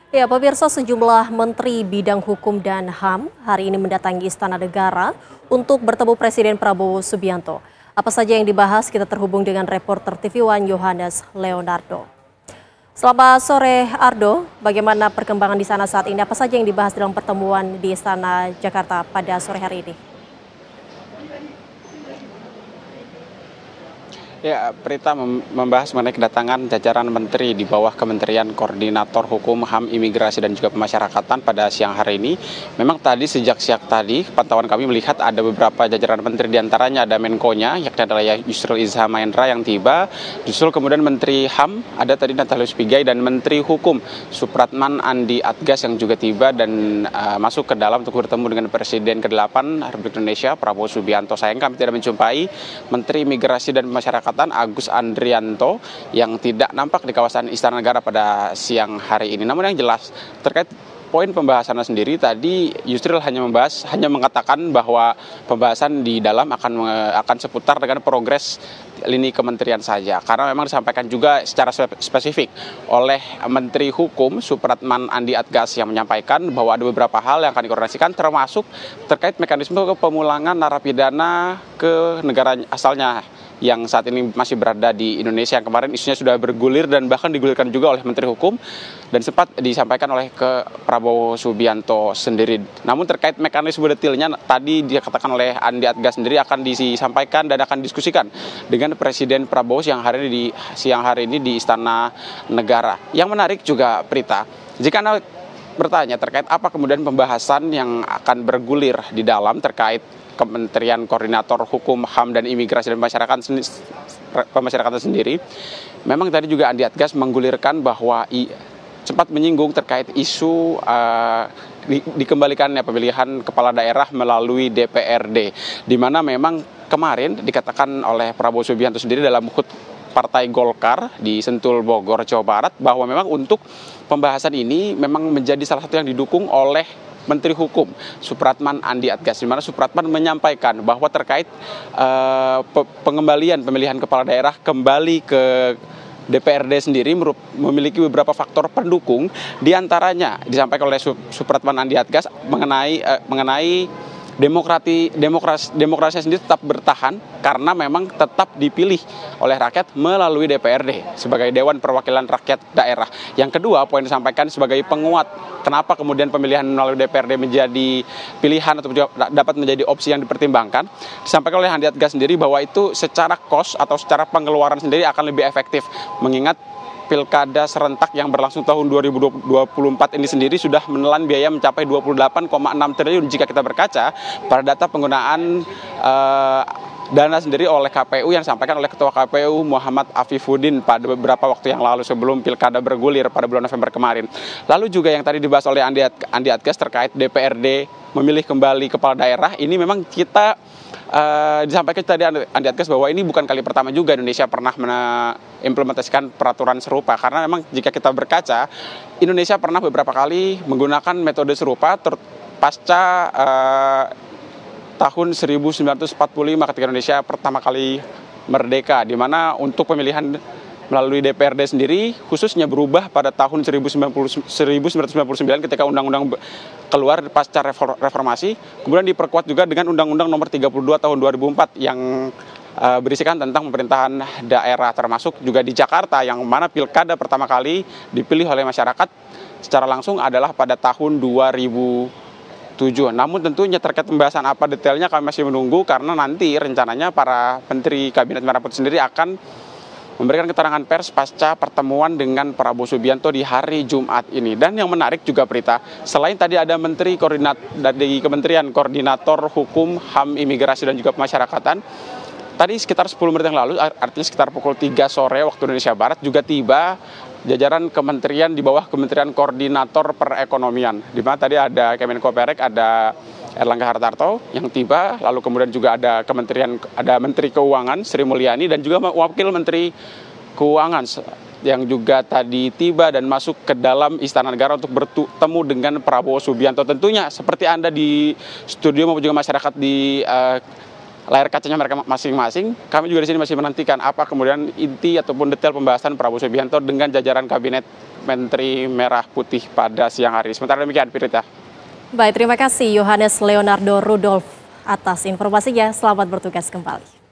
Ya, pemirsa, sejumlah Menteri Bidang Hukum dan HAM hari ini mendatangi Istana Negara untuk bertemu Presiden Prabowo Subianto. Apa saja yang dibahas, kita terhubung dengan reporter TV One Yohanes Leonardo. Selamat sore Ardo, bagaimana perkembangan di sana saat ini? Apa saja yang dibahas dalam pertemuan di Istana Jakarta pada sore hari ini? Ya, Prita membahas mengenai kedatangan jajaran menteri di bawah Kementerian Koordinator Hukum, HAM, Imigrasi, dan juga Pemasyarakatan pada siang hari ini. Memang tadi sejak siang tadi, pantauan kami melihat ada beberapa jajaran menteri, diantaranya ada Menko-nya, yakni adalah Yusril Iza Mahendra yang tiba. Disusul kemudian Menteri HAM, ada tadi Natalius Pigai, dan Menteri Hukum Supratman Andi Adgas yang juga tiba dan masuk ke dalam untuk bertemu dengan Presiden ke-8 Republik Indonesia, Prabowo Subianto. Sayang kami tidak menjumpai Menteri Imigrasi dan Pemasyarakatan Agus Andrianto yang tidak nampak di kawasan Istana Negara pada siang hari ini. Namun yang jelas terkait poin pembahasannya sendiri, tadi Yusril hanya mengatakan bahwa pembahasan di dalam akan seputar dengan progres lini kementerian saja, karena memang disampaikan juga secara spesifik oleh Menteri Hukum Supratman Andi Adgas yang menyampaikan bahwa ada beberapa hal yang akan dikoordinasikan, termasuk terkait mekanisme pemulangan narapidana ke negara asalnya yang saat ini masih berada di Indonesia, yang kemarin isunya sudah bergulir dan bahkan digulirkan juga oleh Menteri Hukum dan sempat disampaikan oleh ke Prabowo Subianto sendiri. Namun terkait mekanisme detailnya tadi dikatakan oleh Andi Adgas sendiri akan disampaikan dan akan diskusikan dengan Presiden Prabowo siang hari ini di Istana Negara. Yang menarik juga, Prita, jika Anda bertanya terkait apa kemudian pembahasan yang akan bergulir di dalam terkait Kementerian Koordinator Hukum, HAM, dan Imigrasi dan Pemasyarakatan sendiri, memang tadi juga Andi Adgas menggulirkan bahwa sempat menyinggung terkait isu dikembalikannya pemilihan kepala daerah melalui DPRD, di mana memang kemarin dikatakan oleh Prabowo Subianto sendiri dalam HUT Partai Golkar di Sentul, Bogor, Jawa Barat, bahwa memang untuk pembahasan ini memang menjadi salah satu yang didukung oleh Menteri Hukum Supratman Andi Adgas, di mana Supratman menyampaikan bahwa terkait pengembalian pemilihan kepala daerah kembali ke DPRD sendiri memiliki beberapa faktor pendukung, diantaranya disampaikan oleh Supratman Andi Adgas mengenai demokrasi sendiri tetap bertahan karena memang tetap dipilih oleh rakyat melalui DPRD sebagai Dewan Perwakilan Rakyat Daerah. Yang kedua, poin disampaikan sebagai penguat kenapa kemudian pemilihan melalui DPRD menjadi pilihan atau dapat menjadi opsi yang dipertimbangkan. Disampaikan oleh Andi Adgas sendiri bahwa itu secara cost atau secara pengeluaran sendiri akan lebih efektif, mengingat Pilkada serentak yang berlangsung tahun 2024 ini sendiri sudah menelan biaya mencapai 28,6 triliun jika kita berkaca pada data penggunaan dana sendiri oleh KPU yang disampaikan oleh Ketua KPU Muhammad Afifuddin pada beberapa waktu yang lalu sebelum Pilkada bergulir pada bulan November kemarin. Lalu juga yang tadi dibahas oleh Andi Adgas terkait DPRD memilih kembali kepala daerah, ini memang kita disampaikan tadi Andi Adgas bahwa ini bukan kali pertama juga Indonesia pernah mengimplementasikan peraturan serupa, karena memang jika kita berkaca, Indonesia pernah beberapa kali menggunakan metode serupa pasca tahun 1945 ketika Indonesia pertama kali merdeka, di mana untuk pemilihan melalui DPRD sendiri khususnya berubah pada tahun 1999 ketika undang-undang keluar pasca reformasi, kemudian diperkuat juga dengan Undang-Undang Nomor 32 tahun 2004 yang berisikan tentang pemerintahan daerah, termasuk juga di Jakarta yang mana pilkada pertama kali dipilih oleh masyarakat secara langsung adalah pada tahun 2007. Namun tentunya terkait pembahasan apa detailnya kami masih menunggu, karena nanti rencananya para Menteri Kabinet Merah Putih sendiri akan memberikan keterangan pers pasca pertemuan dengan Prabowo Subianto di hari Jumat ini. Dan yang menarik juga, Prita, selain tadi ada Menteri dari Kementerian Koordinator Hukum, HAM, Imigrasi, dan juga Pemasyarakatan, tadi sekitar 10 menit yang lalu, artinya sekitar pukul 3 sore waktu Indonesia Barat, juga tiba jajaran kementerian di bawah Kementerian Koordinator Perekonomian, di mana tadi ada Kemenko Perek, ada Erlangga Hartarto yang tiba, lalu kemudian juga ada Menteri Keuangan Sri Mulyani dan juga Wakil Menteri Keuangan yang juga tadi tiba dan masuk ke dalam Istana Negara untuk bertemu dengan Prabowo Subianto. Tentunya seperti Anda di studio maupun juga masyarakat di layar kacanya mereka masing-masing, kami juga di sini masih menantikan apa kemudian inti ataupun detail pembahasan Prabowo Subianto dengan jajaran kabinet Menteri Merah Putih pada siang hari. Sementara demikian, Pirita. Baik, terima kasih Yohanes Leonardo Rudolf atas informasinya. Selamat bertugas kembali.